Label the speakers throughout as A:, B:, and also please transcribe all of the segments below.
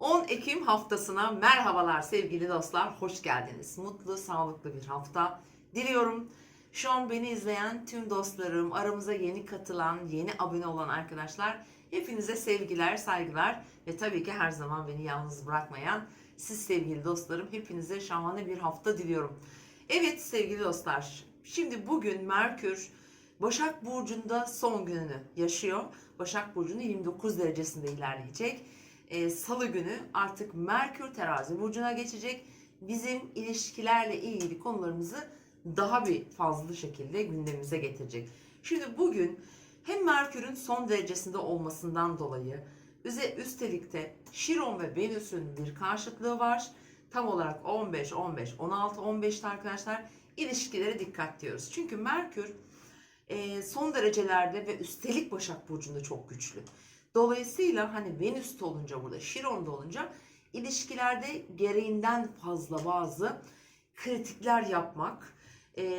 A: 10 Ekim haftasına merhabalar sevgili dostlar. Hoş geldiniz. Mutlu, sağlıklı bir hafta diliyorum. Şu an beni izleyen tüm dostlarım, aramıza yeni katılan, yeni abone olan arkadaşlar, hepinize sevgiler, saygılar ve tabii ki her zaman beni yalnız bırakmayan siz sevgili dostlarım, hepinize şahane bir hafta diliyorum. Evet sevgili dostlar, şimdi bugün Merkür Başak Burcu'nda son gününü yaşıyor. Başak Burcu'nun 29 derecesinde ilerleyecek. Salı günü artık Merkür Terazi burcuna geçecek. Bizim ilişkilerle ilgili konularımızı daha bir fazla şekilde gündemimize getirecek. Şimdi bugün hem Merkür'ün son derecesinde olmasından dolayı üstelik de Şiron ve Venüs'ün bir karşıtlığı var. Tam olarak 15, 15, 16, 15'te arkadaşlar ilişkilere dikkat diyoruz. Çünkü Merkür son derecelerde ve üstelik Başak Burcu'nda çok güçlü. Dolayısıyla hani Venüs'te olunca burada, Şiron'da olunca ilişkilerde gereğinden fazla bazı kritikler yapmak,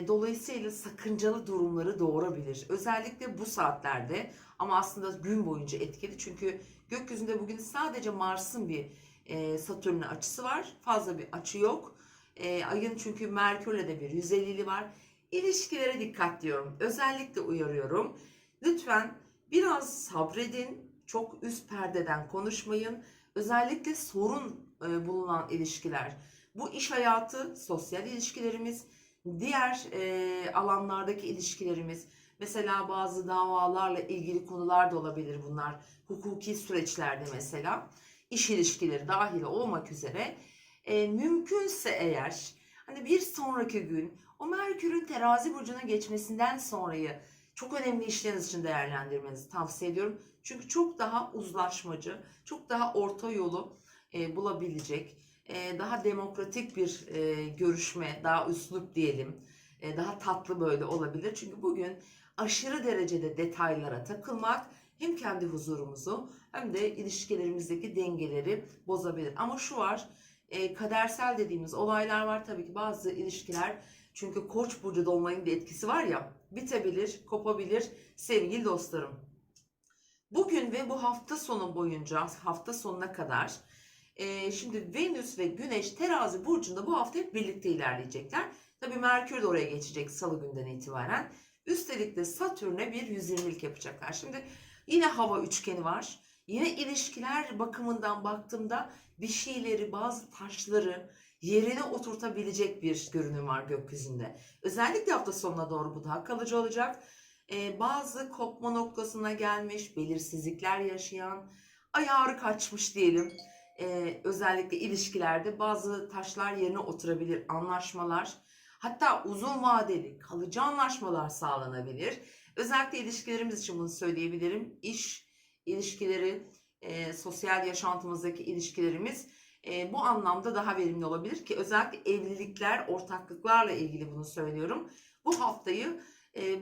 A: dolayısıyla sakıncalı durumları doğurabilir. Özellikle bu saatlerde ama aslında gün boyunca etkili. Çünkü gökyüzünde bugün sadece Mars'ın bir Satürn'e açısı var. Fazla bir açı yok. Ayın çünkü Merkür'le de bir 150'li var. İlişkilere dikkat diyorum. Özellikle uyarıyorum. Lütfen biraz sabredin. Çok üst perdeden konuşmayın. Özellikle sorun bulunan ilişkiler. Bu iş hayatı, sosyal ilişkilerimiz, diğer alanlardaki ilişkilerimiz. Mesela bazı davalarla ilgili konular da olabilir bunlar. Hukuki süreçlerde mesela. İş ilişkileri dahil olmak üzere. Mümkünse eğer hani bir sonraki gün o Merkür'ün terazi burcuna geçmesinden sonrayı çok önemli işleriniz için değerlendirmenizi tavsiye ediyorum. Çünkü çok daha uzlaşmacı, çok daha orta yolu bulabilecek, daha demokratik bir görüşme, daha üslup diyelim, daha tatlı böyle olabilir. Çünkü bugün aşırı derecede detaylara takılmak hem kendi huzurumuzu hem de ilişkilerimizdeki dengeleri bozabilir. Ama şu var, kadersel dediğimiz olaylar var. Tabii ki bazı ilişkiler, çünkü Koç burcu dolunayın bir etkisi var ya, bitebilir, kopabilir sevgili dostlarım. Bugün ve bu hafta sonu boyunca, hafta sonuna kadar şimdi Venüs ve Güneş Terazi burcunda bu hafta hep birlikte ilerleyecekler. Tabii Merkür de oraya geçecek Salı günden itibaren. Üstelik de Satürn'e bir 120'lik yapacaklar. Şimdi yine hava üçgeni var. Yine ilişkiler bakımından baktığımda bir şeyleri, bazı taşları yerine oturtabilecek bir görünüm var gökyüzünde. Özellikle hafta sonuna doğru bu daha kalıcı olacak. Bazı kopma noktasına gelmiş, belirsizlikler yaşayan, ayarı kaçmış diyelim. Özellikle ilişkilerde bazı taşlar yerine oturabilir, anlaşmalar, hatta uzun vadeli kalıcı anlaşmalar sağlanabilir. Özellikle ilişkilerimiz için bunu söyleyebilirim. İş ilişkileri, sosyal yaşantımızdaki ilişkilerimiz bu anlamda daha verimli olabilir ki özellikle evlilikler, ortaklıklarla ilgili bunu söylüyorum. Bu haftayı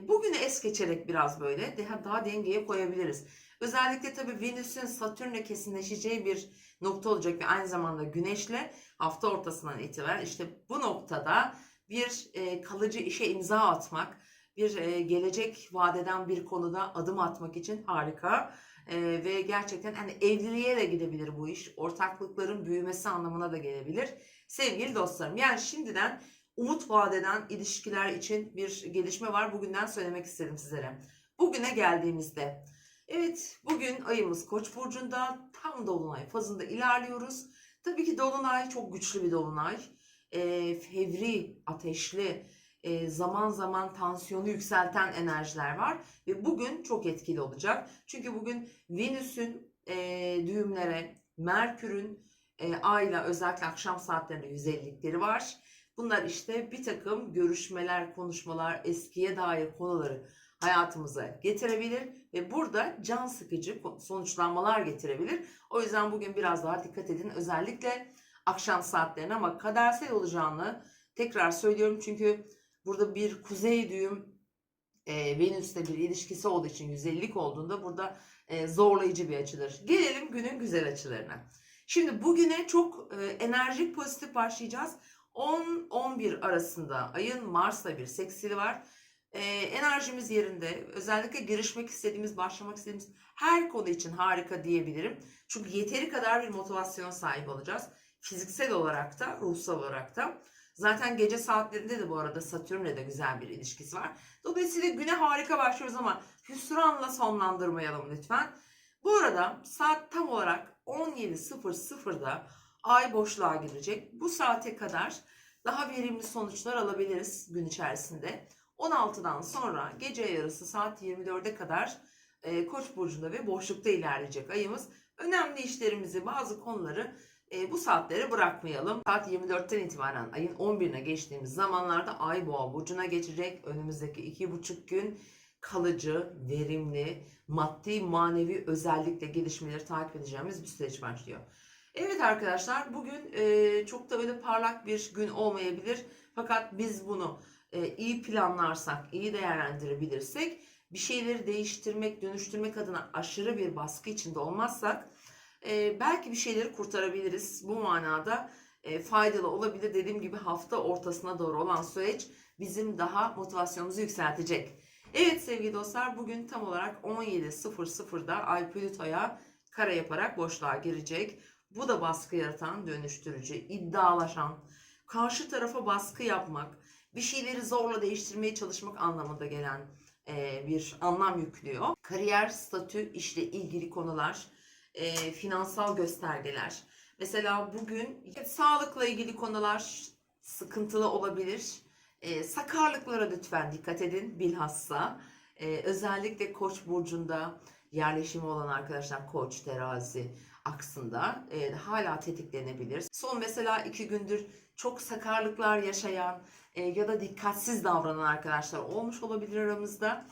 A: bugünü es geçerek biraz böyle daha dengeye koyabiliriz. Özellikle tabii Venüs'ün Satürn'le kesinleşeceği bir nokta olacak ve aynı zamanda Güneş'le hafta ortasından itibaren işte bu noktada bir kalıcı işe imza atmak, bir gelecek vadeden bir konuda adım atmak için harika. Ve gerçekten hani evliliğe de gidebilir bu iş. Ortaklıkların büyümesi anlamına da gelebilir. Sevgili dostlarım, yani şimdiden umut vadeden ilişkiler için bir gelişme var. Bugünden söylemek istedim sizlere. Bugüne geldiğimizde, evet, bugün ayımız Koç burcunda, tam dolunay fazında ilerliyoruz. Tabii ki dolunay çok güçlü bir dolunay. Fevri, ateşli, zaman zaman tansiyonu yükselten enerjiler var ve bugün çok etkili olacak. Çünkü bugün Venüs'ün düğümlere, Merkür'ün Ay'la özellikle akşam saatlerinde 150'likleri var. Bunlar işte bir takım görüşmeler, konuşmalar, eskiye dair konuları hayatımıza getirebilir ve burada can sıkıcı sonuçlanmalar getirebilir. O yüzden bugün biraz daha dikkat edin. Özellikle akşam saatlerine, ama kadersel olacağını tekrar söylüyorum. Çünkü burada bir kuzey düğüm Venüs'te bir ilişkisi olduğu için 150'lik olduğunda burada zorlayıcı bir açıdır. Gelelim günün güzel açılarına. Şimdi bugüne çok enerjik, pozitif başlayacağız. 10-11 arasında ayın Mars'la bir seksili var. Enerjimiz yerinde. Özellikle girişmek istediğimiz, başlamak istediğimiz her konu için harika diyebilirim. Çünkü yeteri kadar bir motivasyon sahibi olacağız. Fiziksel olarak da, ruhsal olarak da. Zaten gece saatlerinde de bu arada Satürn'le de güzel bir ilişkisi var. Dolayısıyla güne harika başlıyoruz ama hüsranla sonlandırmayalım lütfen. Bu arada saat tam olarak 17.00'da ay boşluğa girecek. Bu saate kadar daha verimli sonuçlar alabiliriz gün içerisinde. 16'dan sonra gece yarısı saat 24'e kadar Koç burcunda ve boşlukta ilerleyecek ayımız. Önemli işlerimizi, bazı konuları bu saatlere bırakmayalım. Saat 24'ten itibaren ayın 11'ine geçtiğimiz zamanlarda ay Boğa burcuna geçecek. Önümüzdeki 2,5 gün kalıcı, verimli, maddi, manevi özellikle gelişmeleri takip edeceğimiz bir süreç başlıyor. Evet arkadaşlar, bugün çok da öyle parlak bir gün olmayabilir. Fakat biz bunu iyi planlarsak, iyi değerlendirebilirsek, bir şeyleri değiştirmek, dönüştürmek adına aşırı bir baskı içinde olmazsak belki bir şeyleri kurtarabiliriz. Bu manada faydalı olabilir. Dediğim gibi hafta ortasına doğru olan süreç bizim daha motivasyonumuzu yükseltecek. Evet sevgili dostlar, bugün tam olarak 17.00'da Ay Plüto'ya kare yaparak boşluğa girecek. Bu da baskı yaratan, dönüştürücü, iddialaşan, karşı tarafa baskı yapmak, bir şeyleri zorla değiştirmeye çalışmak anlamında gelen bir anlam yüklüyor. Kariyer, statü, işle ilgili konular, finansal göstergeler. Mesela bugün sağlıkla ilgili konular sıkıntılı olabilir. Sakarlıklara lütfen dikkat edin bilhassa. Özellikle Koç burcunda yerleşimi olan arkadaşlar, Koç, Terazi aksında hala tetiklenebilir. Son mesela 2 gündür çok sakarlıklar yaşayan ya da dikkatsiz davranan arkadaşlar olmuş olabilir aramızda.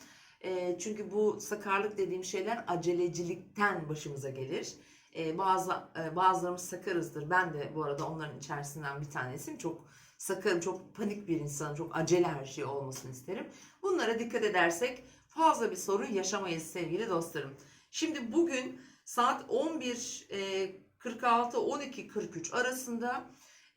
A: Çünkü bu sakarlık dediğim şeyler acelecilikten başımıza gelir. Bazılarımız sakarızdır. Ben de bu arada onların içerisinden bir tanesiyim. Çok sakarım, çok panik bir insanım. Çok acele her şey olmasını isterim. Bunlara dikkat edersek fazla bir sorun yaşamayız sevgili dostlarım. Şimdi bugün saat 11.46-12.43 arasında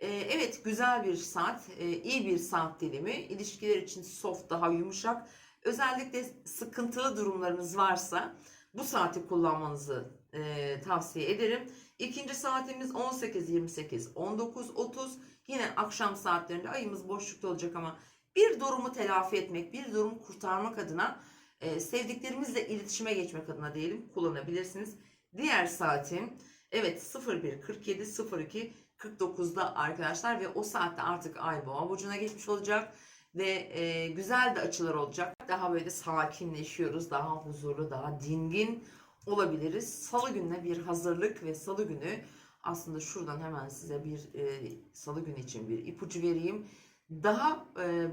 A: evet güzel bir saat, iyi bir saat dilimi. İlişkiler için soft, daha yumuşak. Özellikle sıkıntılı durumlarınız varsa bu saati kullanmanızı tavsiye ederim. İkinci saatimiz 18.28, 19.30. Yine akşam saatlerinde ayımız boşlukta olacak ama bir durumu telafi etmek, bir durumu kurtarmak adına, sevdiklerimizle iletişime geçmek adına diyelim, kullanabilirsiniz. Diğer saatim evet 01.47-02.49'da arkadaşlar ve o saatte artık Ay Boğa burcuna geçmiş olacak ve güzel de açılar olacak. Daha böyle sakinleşiyoruz, daha huzurlu, daha dingin olabiliriz. Salı gününe bir hazırlık ve salı günü aslında şuradan hemen size bir salı günü için bir ipucu vereyim. Daha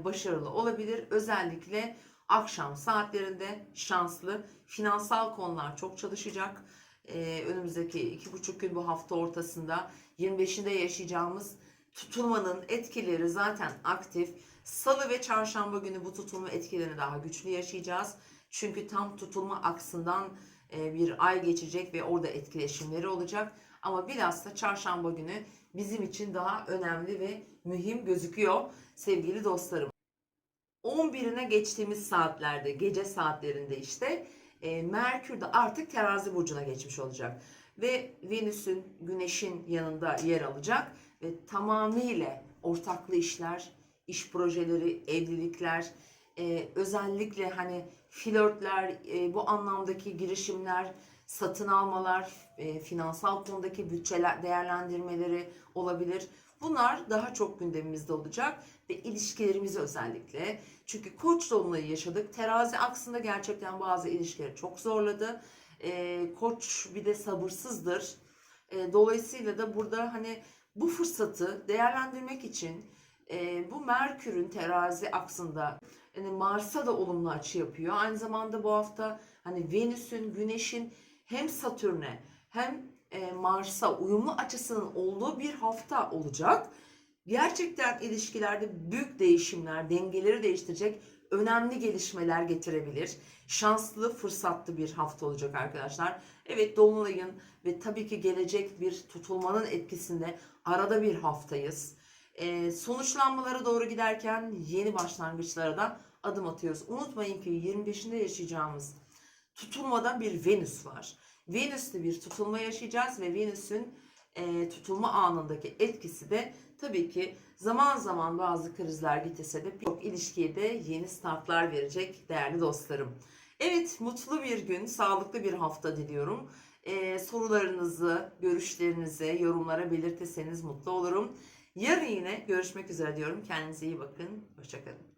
A: başarılı olabilir. Özellikle akşam saatlerinde şanslı. Finansal konular çok çalışacak. Önümüzdeki 2,5 gün, bu hafta ortasında 25'inde yaşayacağımız tutulmanın etkileri zaten aktif. Salı ve çarşamba günü bu tutulma etkilerini daha güçlü yaşayacağız. Çünkü tam tutulma aksından bir ay geçecek ve orada etkileşimleri olacak. Ama bilhassa çarşamba günü bizim için daha önemli ve mühim gözüküyor sevgili dostlarım. 11'ine geçtiğimiz saatlerde, gece saatlerinde işte Merkür de artık Terazi burcuna geçmiş olacak. Ve Venüs'ün, Güneş'in yanında yer alacak ve tamamıyla ortaklı işler, iş projeleri, evlilikler, özellikle hani flörtler, bu anlamdaki girişimler, satın almalar, finansal konudaki bütçeler değerlendirmeleri olabilir. Bunlar daha çok gündemimizde olacak ve ilişkilerimizi özellikle. Çünkü Koç dolunayı yaşadık. Terazi aksında gerçekten bazı ilişkileri çok zorladı. Koç bir de sabırsızdır. Dolayısıyla da burada hani bu fırsatı değerlendirmek için bu Merkür'ün terazi aksında, yani Mars'a da olumlu açı yapıyor. Aynı zamanda bu hafta hani Venüs'ün, Güneş'in hem Satürn'e hem Mars'a uyumlu açısının olduğu bir hafta olacak. Gerçekten ilişkilerde büyük değişimler, dengeleri değiştirecek önemli gelişmeler getirebilir. Şanslı, fırsatlı bir hafta olacak arkadaşlar. Evet, dolunayın ve tabii ki gelecek bir tutulmanın etkisinde arada bir haftayız. Sonuçlanmalara doğru giderken yeni başlangıçlara da adım atıyoruz. Unutmayın ki 25'inde yaşayacağımız tutulmadan bir Venüs var. Venüs'te bir tutulma yaşayacağız ve Venüs'ün tutulma anındaki etkisi de tabii ki zaman zaman bazı krizler getirse de birçok ilişkiye de yeni startlar verecek değerli dostlarım. Evet, mutlu bir gün, sağlıklı bir hafta diliyorum. Sorularınızı, görüşlerinizi yorumlara belirtirseniz mutlu olurum. Yarın yine görüşmek üzere diyorum. Kendinize iyi bakın. Hoşça kalın.